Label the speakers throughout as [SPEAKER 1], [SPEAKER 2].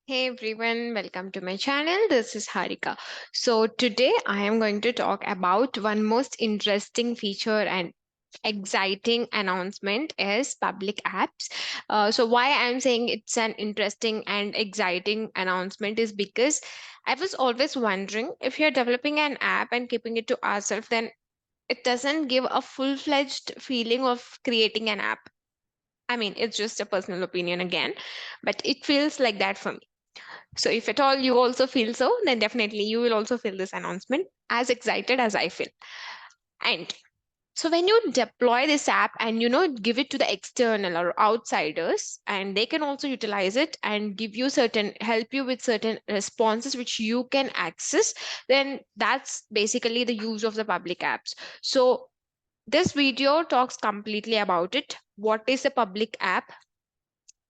[SPEAKER 1] Hey everyone, welcome to my channel. This is Harika. So today I am going to talk about one most interesting feature and exciting announcement is public apps. So why I'm saying it's an interesting and exciting announcement is because I was always wondering if you're developing an app and keeping it to ourselves, then it doesn't give a full-fledged feeling of creating an app. I mean, it's just a personal opinion again, but it feels like that for me. So if at all you also feel so, then definitely you will also feel this announcement as excited as I feel. And so when you deploy this app and give it to the external or outsiders, and they can also utilize it and give you certain help you with certain responses which you can access, then that's basically the use of the public apps. So this video talks completely about it. What is a public app?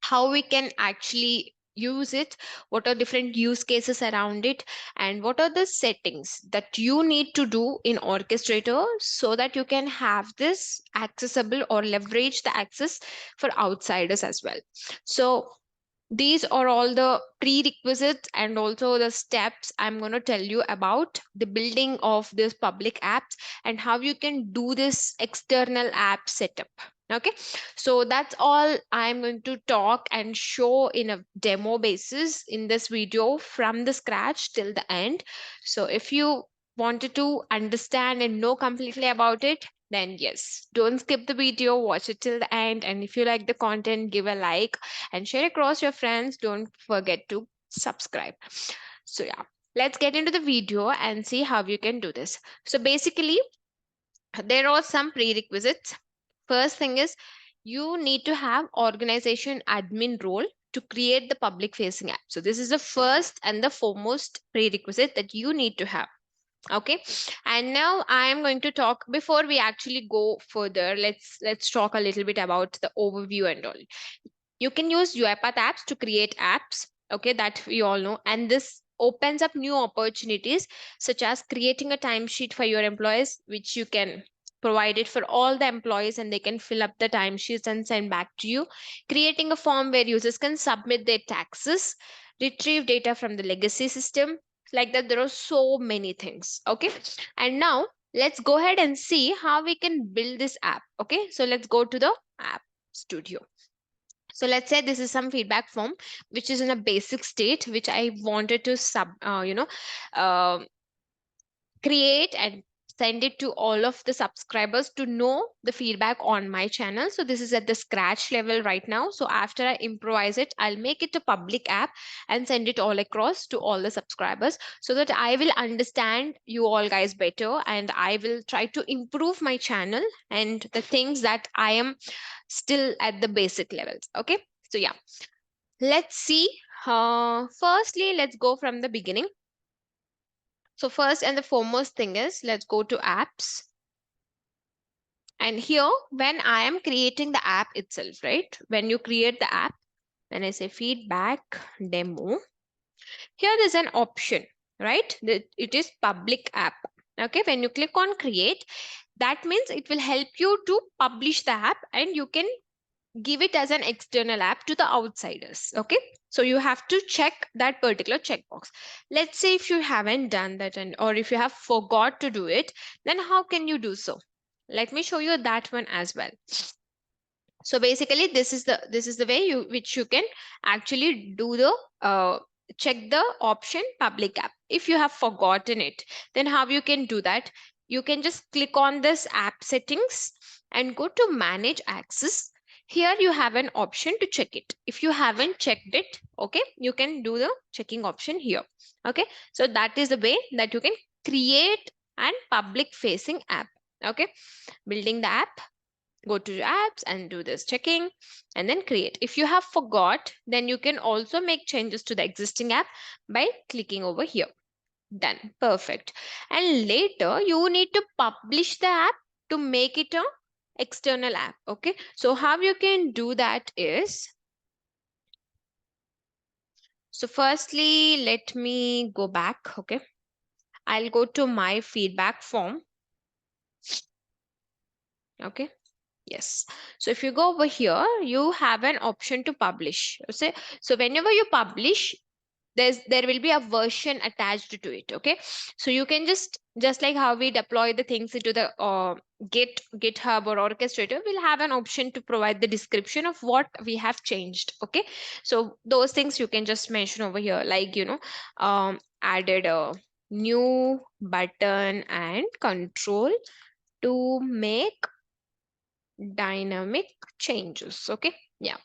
[SPEAKER 1] How we can actually use it, what are different use cases around it, and what are the settings that you need to do in Orchestrator so that you can have this accessible or leverage the access for outsiders as well. So these are all the prerequisites and also the steps I'm going to tell you about the building of this public apps and how you can do this external app setup. Okay, so that's all I'm going to talk and show in a demo basis in this video from the scratch till the end. So if you wanted to understand and know completely about it, then yes, don't skip the video, watch it till the end. And if you like the content, give a like and share across your friends. Don't forget to subscribe. So yeah, let's get into the video and see how you can do this. So basically, there are some prerequisites. First thing is you need to have organization admin role to create the public facing app. So this is the first and the foremost prerequisite that you need to have. Okay, and now I am going to talk before we actually go further. Let's talk a little bit about the overview and all. You can use UiPath apps to create apps, okay, that we all know. And this opens up new opportunities, such as creating a timesheet for your employees, which you can provide it for all the employees and they can fill up the timesheets and send back to you. Creating a form where users can submit their taxes, retrieve data from the legacy system. Like that, there are so many things. Okay. And now let's go ahead and see how we can build this app. Okay. So let's go to the app studio. So let's say this is some feedback form which is in a basic state, which I wanted to uh, create and send it to all of the subscribers to know the feedback on my channel. So this is at the scratch level right now. So after I improvise it, I'll make it a public app and send it all across to all the subscribers so that I will understand you all guys better and I will try to improve my channel and the things that I am still at the basic levels. Okay. So yeah, let's see. Firstly, let's go from the beginning. So first and the foremost thing is let's go to apps. And here, when I am creating the app itself, right? When you create the app, when I say feedback demo, here there's an option, right? It is public app. Okay, when you click on create, that means it will help you to publish the app and you can give it as an external app to the outsiders. Okay, so you have to check that particular checkbox. Let's say if you haven't done that and or if you have forgot to do it, then how can you do so? Let me show you that one as well. So basically this is the way you which you can actually do the check the option public app. If you have forgotten it, then how you can do that? You can just click on this app settings and go to manage access. Here you have an option to check it. If you haven't checked it, okay, you can do the checking option here. Okay, so that is the way that you can create an public facing app. Okay, building the app, go to apps and do this checking and then create. If you have forgot, then you can also make changes to the existing app by clicking over here. Done. Perfect. And later you need to publish the app to make it a external app. Okay, so how you can do that is, so firstly let me go back. Okay, I'll go to my feedback form. Okay, yes. So if you go over here, you have an option to publish. So whenever you publish, there will be a version attached to it. Okay, so you can just like how we deploy the things into the GitHub or Orchestrator, we'll have an option to provide the description of what we have changed. Okay, so those things you can just mention over here, like added a new button and control to make dynamic changes. Okay, yeah,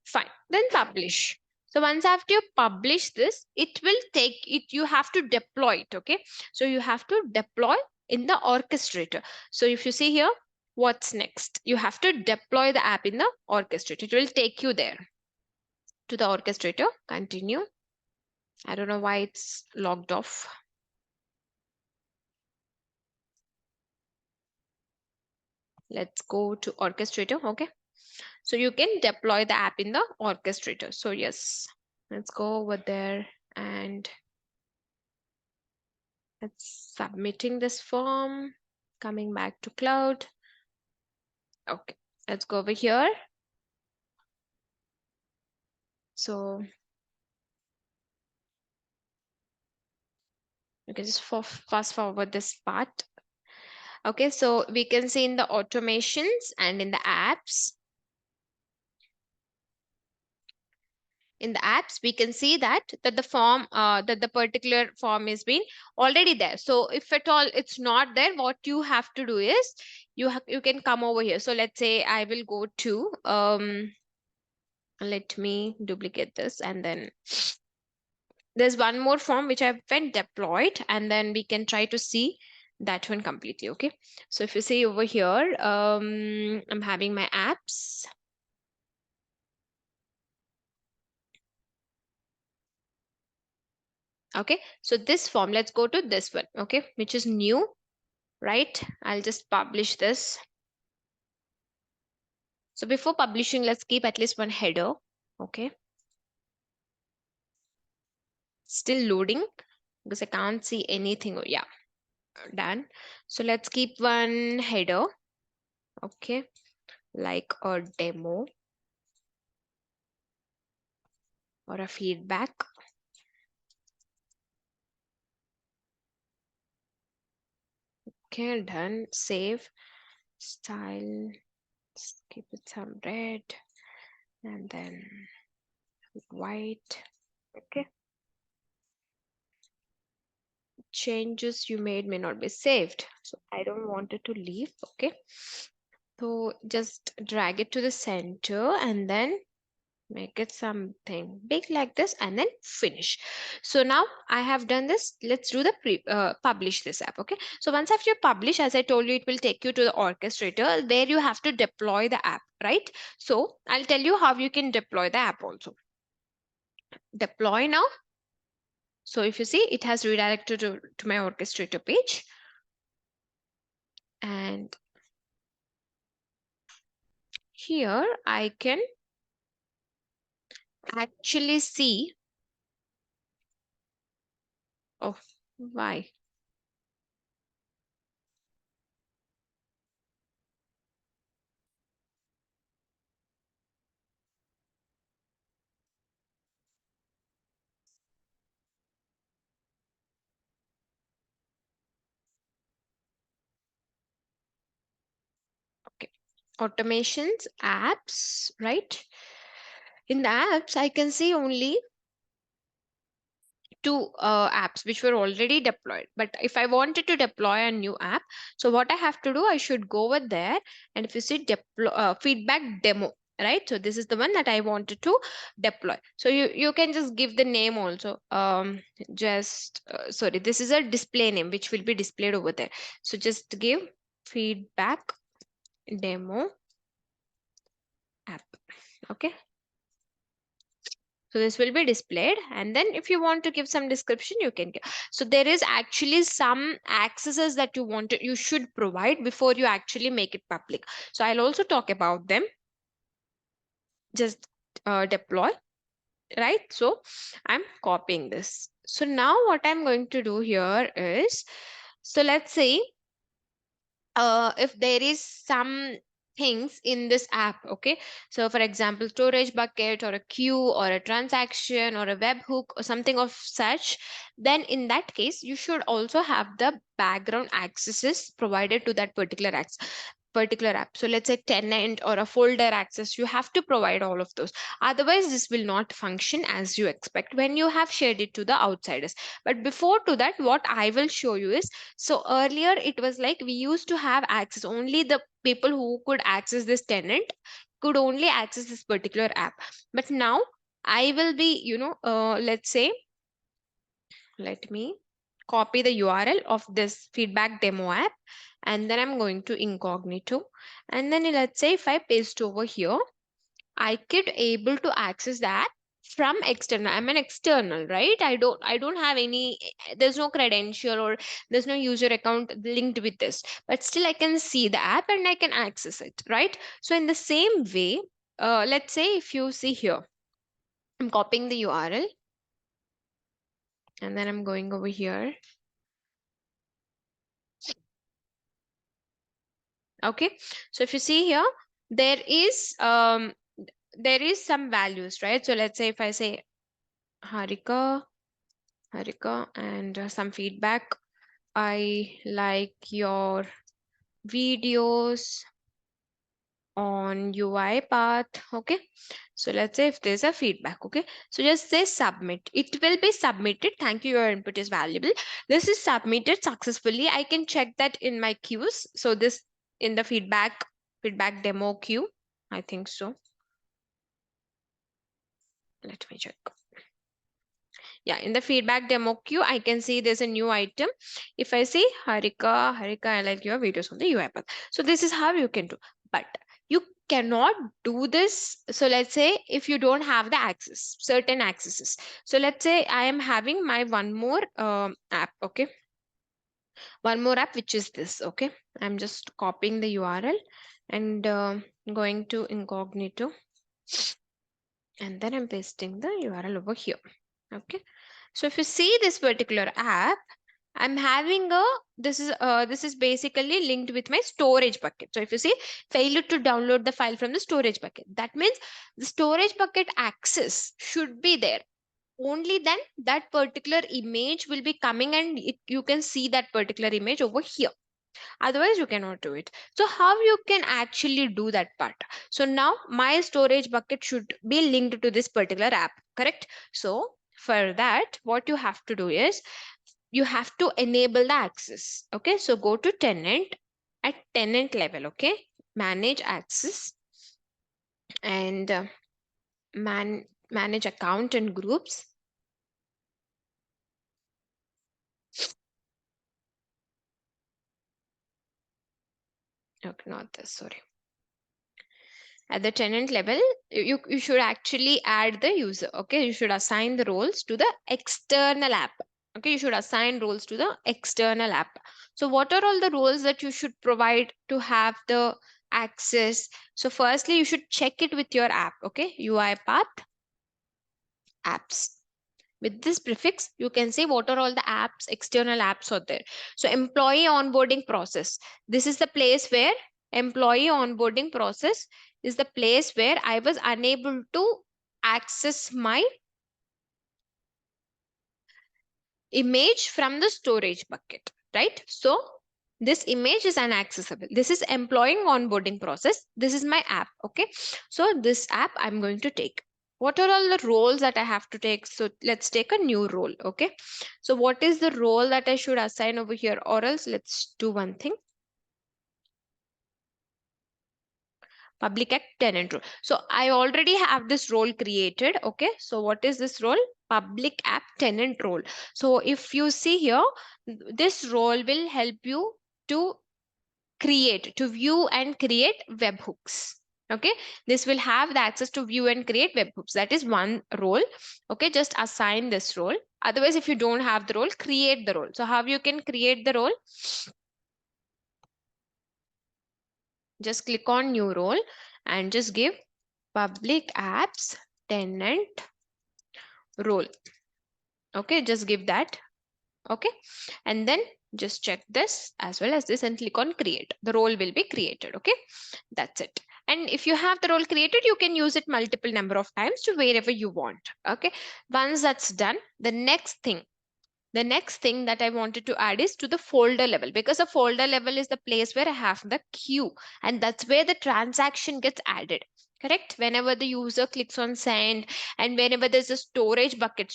[SPEAKER 1] fine. Then publish. So once after you publish this, it will take it, you have to deploy it. Okay, so you have to deploy in the orchestrator. So if you see here, what's next, you have to deploy the app in the orchestrator. It will take you there to the orchestrator. Continue. I don't know why it's logged off. Let's go to orchestrator. Okay, so you can deploy the app in the orchestrator. So yes, let's go over there and let's submitting this form, coming back to cloud. Okay, let's go over here. So you can just fast forward this part. Okay, so we can see in the automations and in the apps. In the apps, we can see that the form, that the particular form is been already there. So if at all it's not there, what you have to do is you can come over here. So let's say I will go to let me duplicate this, and then there's one more form which I've been deployed, and then we can try to see that one completely. Okay, so if you see over here, I'm having my apps. Okay, so this form, let's go to this one. Okay, which is new, right? I'll just publish this. So before publishing, let's keep at least one header. Okay, still loading because I can't see anything. Oh, yeah, done. So let's keep one header. Okay, like a demo or a feedback. Okay, done. Save. Style. Let's keep it some red and then white. Okay. Changes you made may not be saved. So I don't want it to leave. Okay. So just drag it to the center and then make it something big like this and then finish. So now I have done this. Let's do the publish this app. Okay, so once after you publish, as I told you, it will take you to the orchestrator where you have to deploy the app, right? So I'll tell you how you can deploy the app also. Deploy now. So if you see, it has redirected to my orchestrator page, and here I can actually see, oh, why? Okay, automations, apps, right? In the apps, I can see only two apps which were already deployed. But if I wanted to deploy a new app, so what I have to do, I should go over there, and if you see deploy feedback demo, right? So this is the one that I wanted to deploy. So you can just give the name also. Just sorry, this is a display name which will be displayed over there. So just give feedback demo app. Okay, so this will be displayed, and then if you want to give some description, you can give. So there is actually some accesses that you should provide before you actually make it public. So I'll also talk about them. Just deploy, right? So I'm copying this. So now what I'm going to do here is, so let's say if there is some things in this app. Okay, so for example, storage bucket or a queue or a transaction or a webhook or something of such, then in that case you should also have the background accesses provided to that particular app. So let's say tenant or a folder access, you have to provide all of those. Otherwise this will not function as you expect when you have shared it to the outsiders. But before to that, what I will show you is, so earlier it was like we used to have access, only the people who could access this tenant could only access this particular app. But now I will be, let's say, let me copy the URL of this feedback demo app, and then I'm going to incognito, and then let's say if I paste over here, I could able to access that from external. I'm an external, right? I don't have any, there's no credential or there's no user account linked with this, but still I can see the app and I can access it, right? So in the same way, let's say if you see here, I'm copying the URL and then I'm going over here. Okay, so if you see here, there is some values, right? So let's say if I say Harika, and some feedback. I like your videos on UI path. Okay, so let's say if there's a feedback, okay, so just say submit. It will be submitted. Thank you, your input is valuable. This is submitted successfully. I can check that in my queues. So this in the feedback demo queue, I think so. Let me check. Yeah, in the feedback demo queue, I can see there's a new item. If I say Harika, I like your videos on the UI path. So this is how you can do. But you cannot do this. So let's say if you don't have the access, certain accesses. So let's say I am having my one more app. Okay, one more app, which is this. Okay, I'm just copying the URL and going to incognito, and then I'm pasting the URL over here. Okay, so if you see this particular app, I'm having a, this is basically linked with my storage bucket. So if you see failure to download the file from the storage bucket, that means the storage bucket access should be there. Only then that particular image will be coming and you can see that particular image over here. Otherwise you cannot do it. So how you can actually do that part? So now my storage bucket should be linked to this particular app, correct? So for that, what you have to do is you have to enable the access. Okay, so go to tenant at tenant level. Okay, manage access and manage account and groups. Okay, not this, sorry. At the tenant level, you should actually add the user. Okay, you should assign the roles to the external app. Okay, you should assign roles to the external app. So what are all the roles that you should provide to have the access? So firstly, you should check it with your app. Okay, UI path apps. With this prefix, you can say what are all the apps, external apps are there. So employee onboarding process. This is the place where employee onboarding process is the place where I was unable to access my image from the storage bucket, right? So this image is inaccessible. This is employee onboarding process. This is my app. Okay. So this app I'm going to take. What are all the roles that I have to take? So let's take a new role. Okay. So what is the role that I should assign over here? Or else let's do one thing. Public app tenant role. So I already have this role created. Okay. So what is this role? Public app tenant role. So if you see here, this role will help you to to view and create webhooks. Okay, this will have the access to view and create webhooks. That is one role. Okay, just assign this role. Otherwise, if you don't have the role, create the role. So how you can create the role? Just click on new role and just give public apps tenant role. Okay, just give that. Okay, and then Just check this as well as this and click on create. The role will be created. Okay, that's it. And if you have the role created, you can use it multiple number of times to wherever you want. Okay, once that's done, the next thing that I wanted to add is to the folder level, because a folder level is the place where I have the queue, and that's where the transaction gets added. Correct? Whenever the user clicks on send, and whenever there's a storage bucket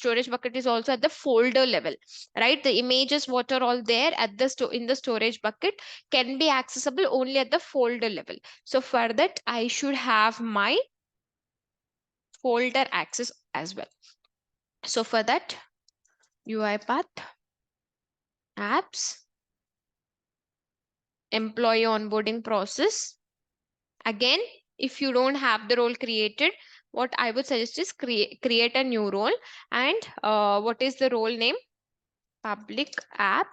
[SPEAKER 1] is also at the folder level, right? The images what are all there at the in the storage bucket can be accessible only at the folder level. So for that, I should have my folder access as well. So for that, UiPath apps employee onboarding process. Again, if you don't have the role created, what I would suggest is create a new role. And what is the role name? Public app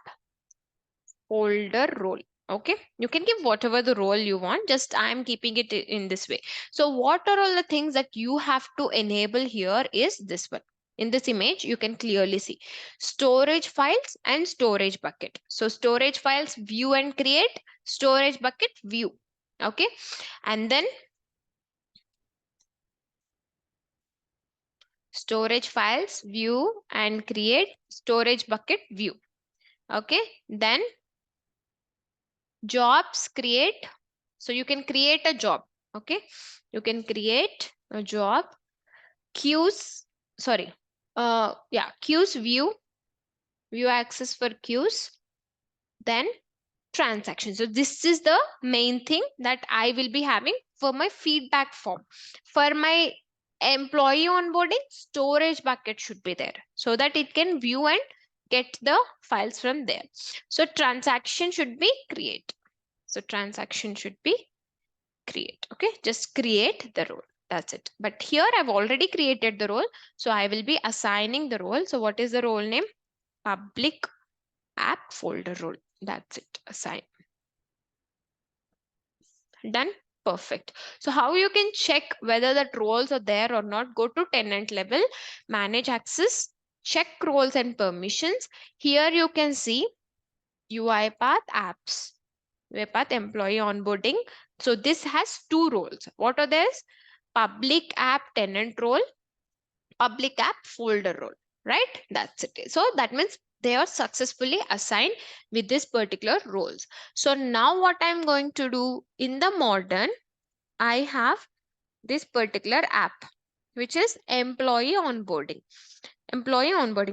[SPEAKER 1] folder role. Okay, you can give whatever the role you want, just I'm keeping it in this way. So what are all the things that you have to enable here is this one. In this image, you can clearly see storage files and storage bucket. So storage files, view and create, storage bucket, view. Okay, and then storage files, view and create, storage bucket, view. Okay, then jobs, create. So you can create a job. Okay, you can create a job. Queues, sorry, yeah, queues, view access for queues, then transactions. So this is the main thing that I will be having for my feedback form. For my employee onboarding, storage bucket should be there so that it can view and get the files from there. So transaction should be create. So transaction should be create. Okay, just create the role. That's it. But here I've already created the role. So I will be assigning the role. So what is the role name? Public app folder role. That's it. Assign. Done. Perfect. So how you can check whether that roles are there or not? Go to tenant level, manage access, check roles and permissions. Here you can see UiPath apps, UiPath employee onboarding. So this has two roles. What are these? Public app tenant role, public app folder role, right? That's it. So that means they are successfully assigned with this particular roles. So now what I'm going to do in the modern, I have this particular app, which is employee onboarding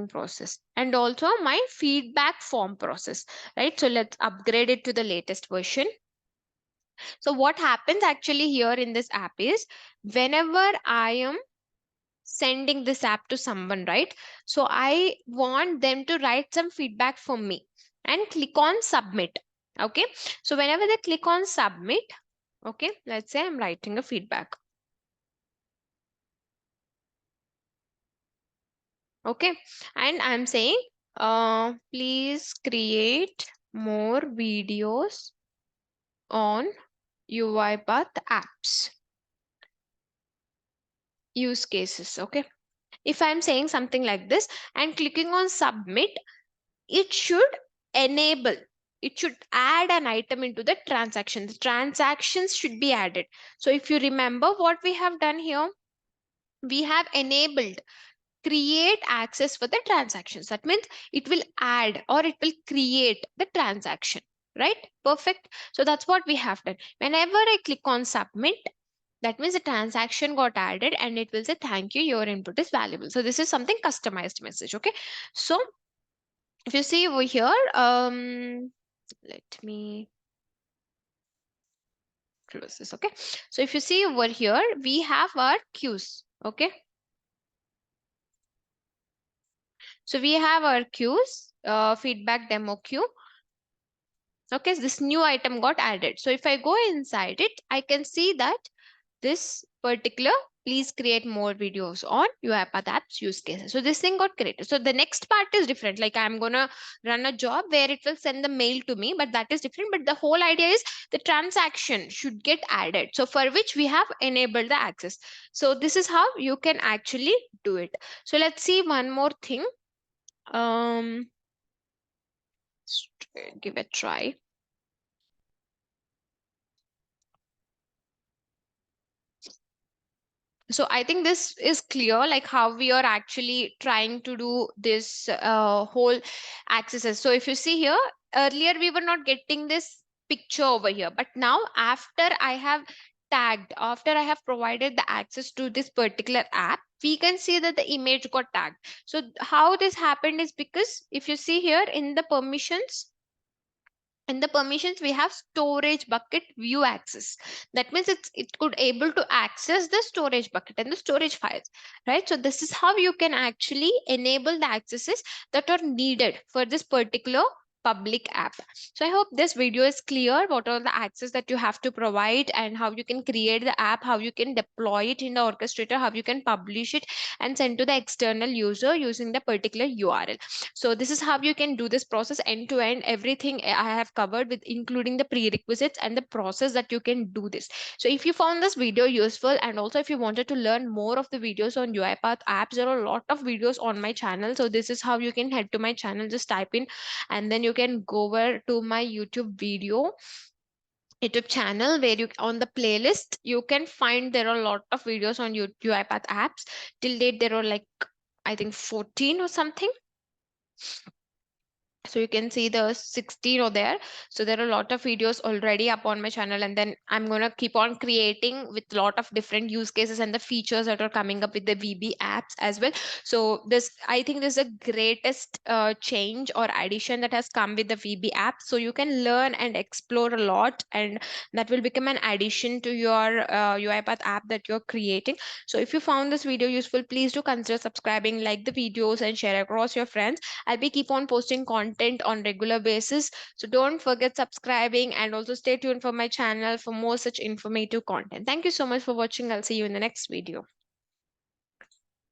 [SPEAKER 1] process, and also my feedback form process, right? So let's upgrade it to the latest version. So what happens actually here in this app is whenever I am sending this app to someone, right? So I want them to write some feedback for me and click on submit. Okay. So whenever they click on submit, okay, let's say I'm writing a feedback. Okay. And I'm saying, please create more videos on UiPath apps use cases. Okay. If I'm saying something like this and clicking on submit, it should enable, it should add an item into the transaction. The transactions should be added. So if you remember what we have done here, we have enabled create access for the transactions. That means it will add or it will create the transaction, right? Perfect. So that's what we have done. Whenever I click on submit, that means the transaction got added and it will say, thank you, your input is valuable. So this is something customized message. Okay. So if you see over here, let me close this. Okay. So if you see over here, we have our queues. Okay. So we have our queues, feedback demo queue. Okay, so this new item got added. So if I go inside it, I can see that this particular, please create more videos on UiPath apps use cases. So this thing got created. So the next part is different. Like I'm going to run a job where it will send the mail to me, but that is different. But the whole idea is the transaction should get added. So for which we have enabled the access. So this is how you can actually do it. So let's see one more thing. Let's give it a try. So I think this is clear, like how we are actually trying to do this whole accesses. So if you see here, earlier we were not getting this picture over here, but now after I have tagged, after I have provided the access to this particular app, we can see that the image got tagged. So how this happened is because if you see here in the permissions we have storage bucket view access. That means it could able to access the storage bucket and the storage files, right? So this is how you can actually enable the accesses that are needed for this particular public app. So I hope this video is clear what are the access that you have to provide and how you can create the app, how you can deploy it in the orchestrator, how you can publish it and send to the external user using the particular URL. So this is how you can do this process end to end. Everything I have covered with including the prerequisites and the process that you can do this. So if you found this video useful, and also if you wanted to learn more of the videos on UiPath apps, there are a lot of videos on my channel. So this is how you can head to my channel, just type in and then you can go over to my YouTube channel where you on the playlist you can find there are a lot of videos on UiPath apps. Till date there are like I think 14 or something. So you can see the 16 over there. So there are a lot of videos already up on my channel, and then I'm going to keep on creating with a lot of different use cases and the features that are coming up with the VB apps as well. So this, I think this is the greatest change or addition that has come with the VB app. So you can learn and explore a lot, and that will become an addition to your UiPath app that you're creating. So if you found this video useful, please do consider subscribing, like the videos and share across your friends. I'll be keep on posting content on regular basis. So don't forget subscribing, and also stay tuned for my channel for more such informative content. Thank you so much for watching. I'll see you in the next video.